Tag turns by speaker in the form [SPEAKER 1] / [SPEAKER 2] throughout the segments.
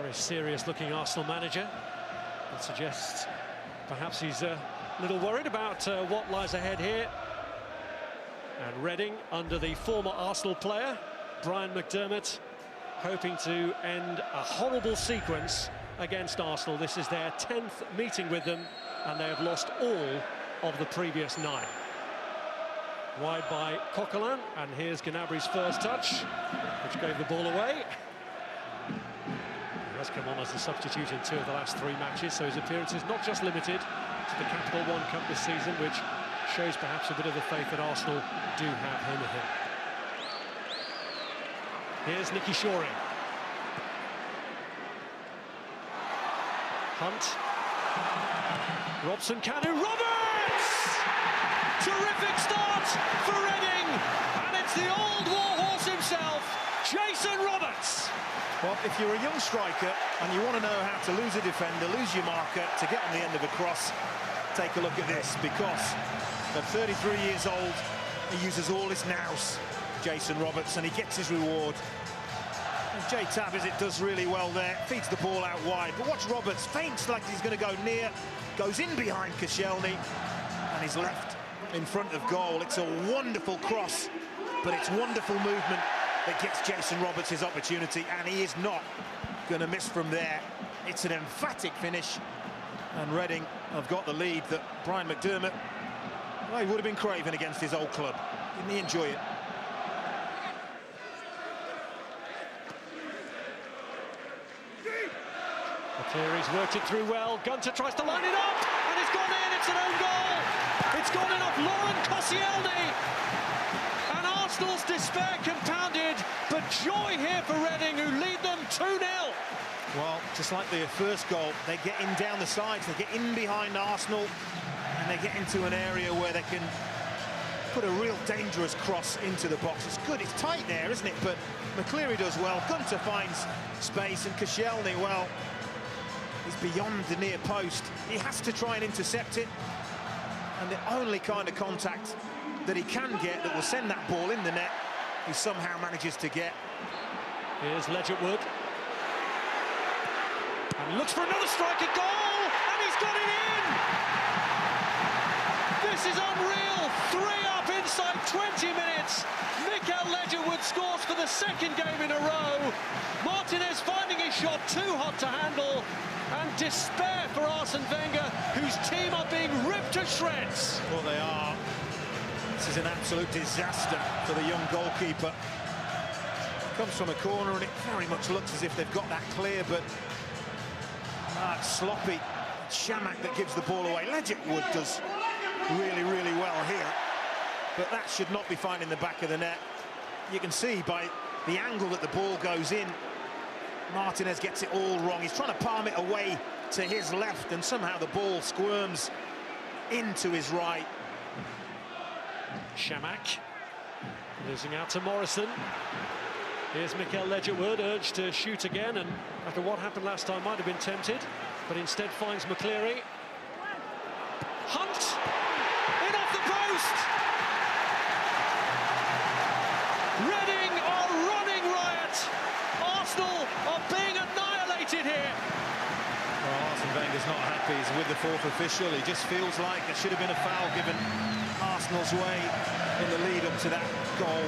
[SPEAKER 1] Very serious-looking Arsenal manager. That suggests perhaps he's a little worried about what lies ahead here. And Reading, under the former Arsenal player, Brian McDermott, hoping to end a horrible sequence against Arsenal. This is their 10th meeting with them, and they have lost all of the previous 9. Wide by Coquelin, and here's Gnabry's first touch, which gave the ball away. He has come on as a substitute in 2 of the last 3 matches, so his appearance is not just limited to the Capital One Cup this season, which shows perhaps a bit of the faith that Arsenal do have him in him. Here's Nicky Shorey. Hunt. Robson Kanu. Roberts! Terrific start for Reading, and it's the old warhorse himself, Jason Roberts.
[SPEAKER 2] Well, if you're a young striker and you want to know how to lose a defender, lose your marker, to get on the end of a cross, take a look at this, because at 33 years old, he uses all his nous, Jason Roberts, and he gets his reward. And Jay Tabizit does really well there, feeds the ball out wide, but watch Roberts, feints like he's going to go near, goes in behind Koscielny, and he's left in front of goal. It's a wonderful cross, but it's wonderful movement that gets Jason Roberts his opportunity, and he is not going to miss from there. It's an emphatic finish, and Reading have got the lead that Brian McDermott, well, he would have been craving against his old club. Didn't he enjoy it?
[SPEAKER 1] McCleary's worked it through well. Gunter tries to line it up, and it's gone in. It's an own goal. It's gone in off Laurent Koscielny, and Arsenal's despair compounded, but joy here for Reading, who lead them 2-0.
[SPEAKER 2] Well, just like their first goal, they get in down the sides, they get in behind Arsenal, and they get into an area where they can put a real dangerous cross into the box. It's good, it's tight there, isn't it? But McCleary does well. Gunter finds space, and Koscielny, well, he's beyond the near post. He has to try and intercept it, and the only kind of contact that he can get that will send that ball in the net, he somehow manages to get.
[SPEAKER 1] Here's Ledgerwood. And he looks for another strike, a goal, and he's got it in! This is unreal! 3 up inside 20 minutes. Mikael Ledgerwood scores for the 2nd game in a row. Martinez finding his shot too hot to handle, and despair for Arsene Wenger, whose team are being ripped to shreds.
[SPEAKER 2] Well, they are. This is an absolute disaster for the young goalkeeper. Comes from a corner, and it very much looks as if they've got that clear, but it's sloppy. Chamakh that gives the ball away. Ledgerwood does really, really well here, but that should not be finding the back of the net. You can see by the angle that the ball goes in, Martinez gets it all wrong. He's trying to palm it away to his left, and somehow the ball squirms into his right.
[SPEAKER 1] Chamakh losing out to Morrison. Here's Mikael Ledgerwood, urged to shoot again, and after what happened last time might have been tempted, but instead finds McCleary. Hunt! In off the post! Reading are running riot! Arsenal are being annihilated here!
[SPEAKER 2] Well, Arsene Wenger's not happy. He's with the 4th official. He just feels like it should have been a foul given Arsenal's way in the lead up to that goal.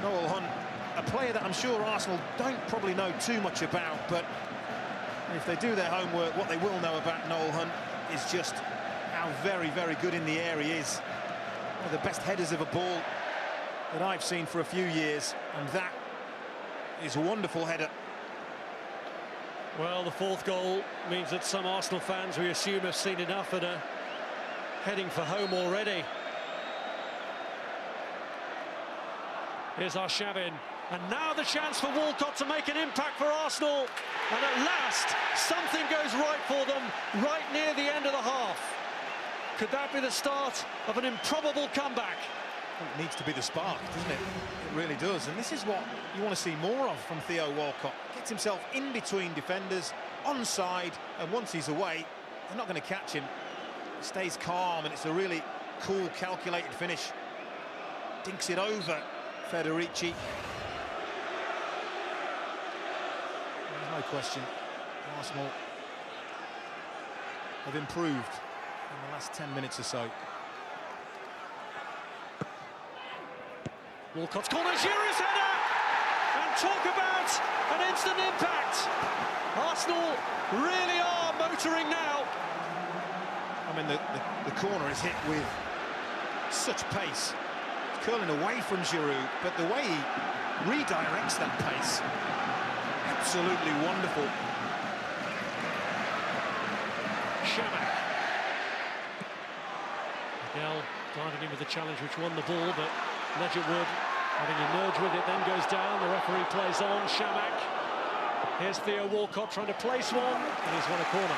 [SPEAKER 2] Noel Hunt, a player that I'm sure Arsenal don't probably know too much about, but if they do their homework, what they will know about Noel Hunt is just how very, very good in the air he is. One of the best headers of a ball that I've seen for a few years, and that is a wonderful header.
[SPEAKER 1] Well, the 4th goal means that some Arsenal fans, we assume, have seen enough and are heading for home already. Here's Arshavin, and now the chance for Walcott to make an impact for Arsenal, and at last something goes right for them right near the end of the half. Could that be the start of an improbable comeback?
[SPEAKER 2] It needs to be the spark, doesn't it? It really does, and this is what you want to see more of from Theo Walcott. Gets himself in between defenders, onside, and once he's away, they're not going to catch him. He stays calm, and it's a really cool, calculated finish. Dinks it over Federici. question. Arsenal have improved in the last 10 minutes or so.
[SPEAKER 1] Walcott's corner, Giroud's header! And talk about an instant impact! Arsenal really are motoring now.
[SPEAKER 2] I mean, the corner is hit with such pace. It's curling away from Giroud, but the way he redirects that pace, absolutely wonderful.
[SPEAKER 1] Chamakh. Miguel guiding him with the challenge, which won the ball, but Ledgerwood having emerged with it, then goes down. The referee plays on. Chamakh. Here's Theo Walcott trying to place one, and he's won a corner.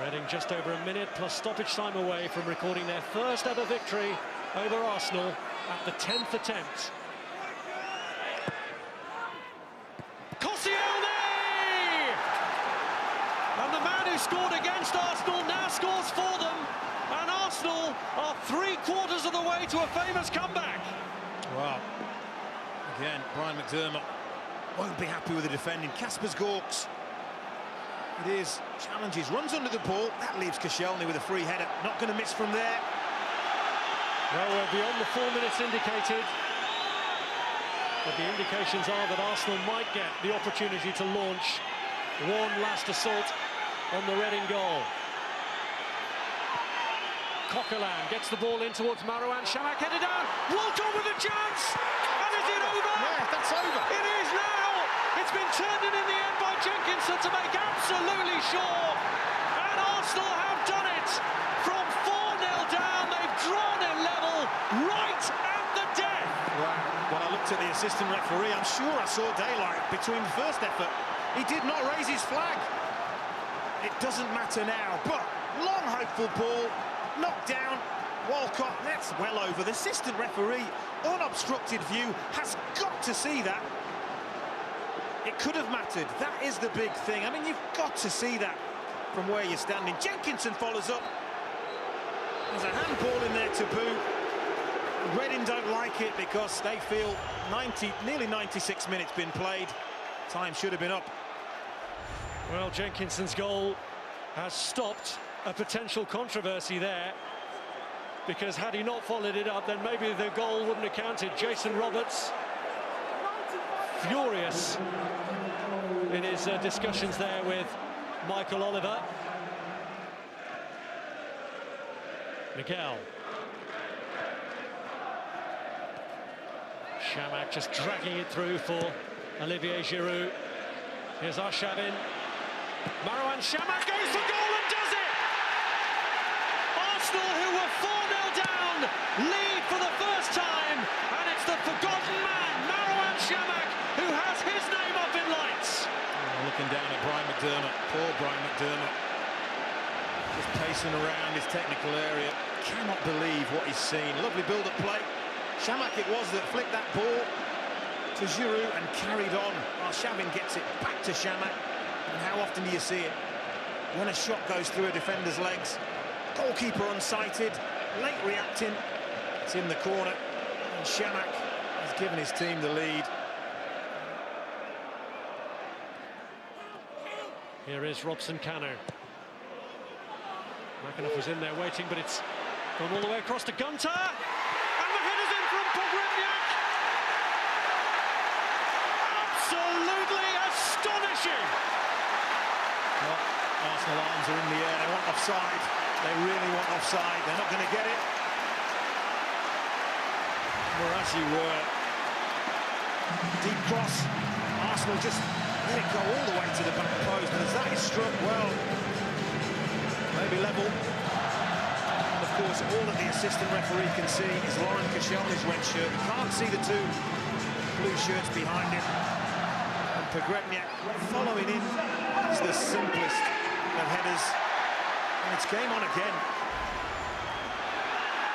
[SPEAKER 1] Reading just over a minute plus stoppage time away from recording their first ever victory over Arsenal at the 10th attempt. Koscielny! And the man who scored against Arsenal now scores for them, and Arsenal are 3/4 of the way to a famous comeback.
[SPEAKER 2] Wow. Again, Brian McDermott won't be happy with the defending. Kaspers Gorks. It is, challenges, runs under the ball. That leaves Koscielny with a free header. Not going to miss from there.
[SPEAKER 1] Well, we're beyond the 4 minutes indicated. But the indications are that Arsenal might get the opportunity to launch one last assault on the Reading goal. Coquelin gets the ball in towards Marouane. Chamakh headed down. Walcott with a chance. And is it over?
[SPEAKER 2] Yeah, that's over.
[SPEAKER 1] It is now. It's been turned in the end by Jenkinson to make absolutely sure. And Arsenal have done it. From 4-0 down, they've drawn it level right at the death.
[SPEAKER 2] Wow. When I looked at the assistant referee, I'm sure I saw daylight between the first effort. He did not raise his flag. It doesn't matter now, but long hopeful ball, knocked down. Walcott, that's well over. The assistant referee, unobstructed view, has got to see that. It could have mattered. That is the big thing. I mean, you've got to see that from where you're standing. Jenkinson follows up. There's a handball in there to boot. Reading don't like it because they feel nearly 96 minutes been played. Time should have been up.
[SPEAKER 1] Well, Jenkinson's goal has stopped a potential controversy there, because had he not followed it up, then maybe the goal wouldn't have counted. Jason Roberts furious in his discussions there with Michael Oliver. Miguel. Chamakh just dragging it through for Olivier Giroud. Here's Arshavin. Marouane Chamakh goes for goal and does it! Arsenal, who were 4-0 down, lead for the first time, and it's the forgotten man, Marouane Chamakh, who has his name up in lights.
[SPEAKER 2] Oh, looking down at Brian McDermott, poor Brian McDermott. Just pacing around his technical area. Cannot believe what he's seen. Lovely build-up play. Chamakh it was that flicked that ball to Giroud and carried on. Arshavin gets it back to Chamakh. And how often do you see it? When a shot goes through a defender's legs, goalkeeper unsighted, late reacting, it's in the corner, and Chamakh has given his team the lead.
[SPEAKER 1] Here is Robson Kanu. McAnuff was in there waiting, but it's gone all the way across to Gunter. And the header's in from Pogrebniak. Absolutely astonishing.
[SPEAKER 2] Well, Arsenal arms are in the air. They want offside. They really want offside. They're not going to get it. Morazi were. Deep cross. Arsenal just let it go all the way to the back post. And as that is struck, well, maybe level. And of course, all that the assistant referee can see is Laurent Koscielny's red shirt. You can't see the two blue shirts behind him. And Pogrebniak following in is the simplest of headers. And it's game on again.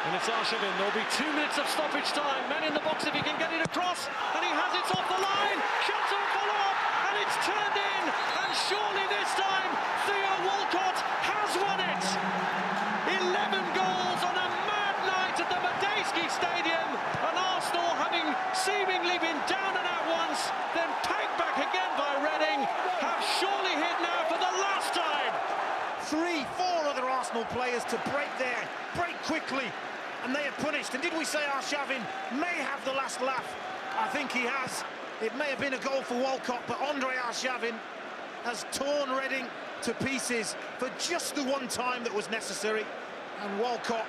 [SPEAKER 1] And it's Arshavin. There'll be 2 minutes of stoppage time. Man in the box if he can get it across. And he has it off the line. Shots on follow-up. And it's turned in. And surely this time, Theo Walcott has won it. 11 goals on a mad night at the Madejski
[SPEAKER 2] to break there, break quickly, and they are punished. And did we say Arshavin may have the last laugh? I think he has. It may have been a goal for Walcott, but Andre Arshavin has torn Reading to pieces for just the one time that was necessary. And Walcott,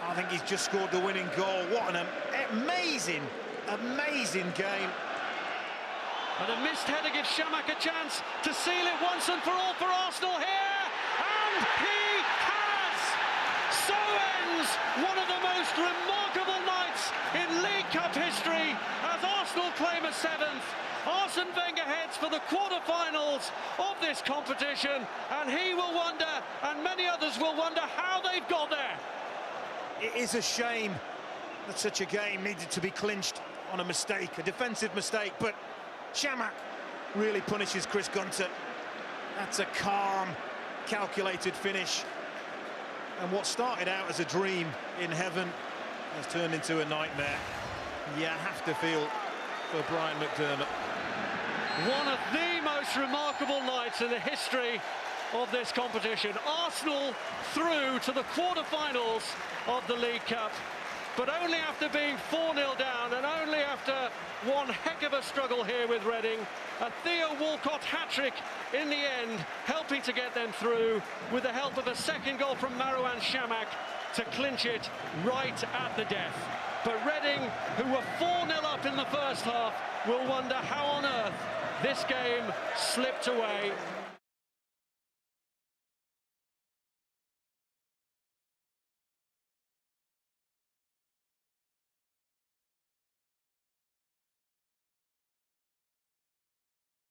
[SPEAKER 2] I think he's just scored the winning goal. What an amazing, amazing game.
[SPEAKER 1] And a missed header gives Chamakh a chance to seal it once and for all for Arsenal here. And he has! So ends one of the most remarkable nights in League Cup history as Arsenal claim a 7th. Arsene Wenger heads for the quarter-finals of this competition, and he will wonder, and many others will wonder, how they've got there.
[SPEAKER 2] It is a shame that such a game needed to be clinched on a mistake, a defensive mistake, but Chamakh really punishes Chris Gunter. That's a calm, calculated finish. And what started out as a dream in heaven has turned into a nightmare. You have to feel for Brian McDermott.
[SPEAKER 1] One of the most remarkable nights in the history of this competition. Arsenal through to the quarter-finals of the League Cup, but only after being 4-0 down and only after one heck of a struggle here with Reading. A Theo Walcott hat-trick in the end, helping to get them through with the help of a second goal from Marouane Chamakh to clinch it right at the death. But Reading, who were 4-0 up in the first half, will wonder how on earth this game slipped away.